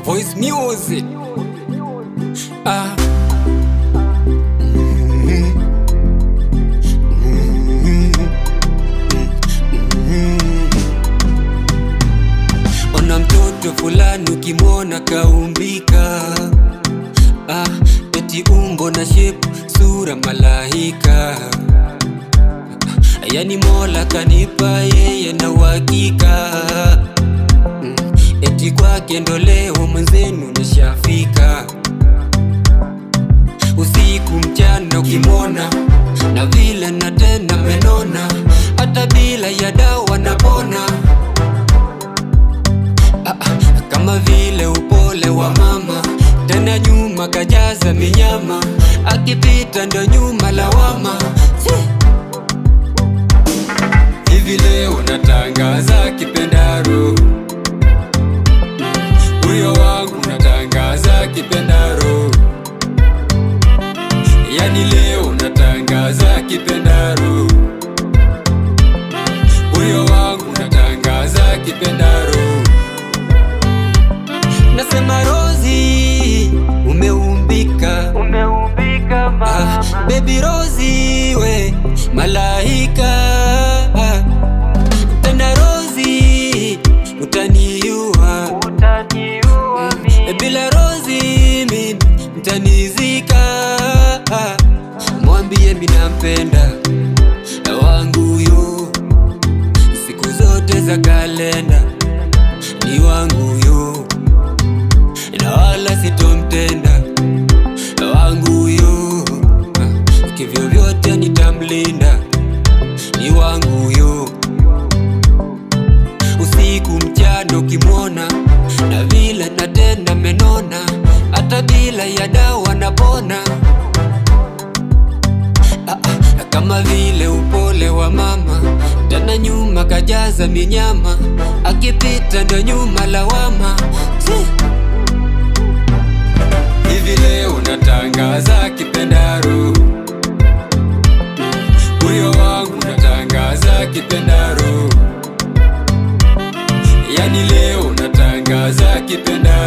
Voice music. Ona mtoto fulani ukimwona kaumbika, eti umbo na shape sura malaika. Yani Mola kanipa yeye na uhakika, eti kwake ndo leo mwenzenu nishafika. Usiku mchana ukimwona na vile na tena menona, hata bila ya dawa napona. Kama vile upole wa mama, tena nyuma kajaza minyama, akipita ndo nyuma lawama. Hivi leo natangaza kipendaro, huyo wangu natangaza kipendaro. Yani leo natangaza kipendaro, huyo wangu natangaza kipendaro. Nasema Rozi, umeumbika mama. Baby Rozi we malaika, tena Rozi utaniua bila Rozi mimi mtanizika. Mwambie mimi nampenda wangu yo, siku zote za kalenda ni wangu yo, na wala sitomtenda wangu yo. Kivyo vyote nitamlinda, ni wangu yo. Usiku mchana ukimwona na vile natenda menona, hata bila ya dawa napona. Kama vile upole wa mama, tena nyuma kajaza minyama, akipita ndo nyuma lawama. Hivi leo natangaza kipendaro, huyo wangu natangaza kipendaro. Yani leo natangaza kipendaro.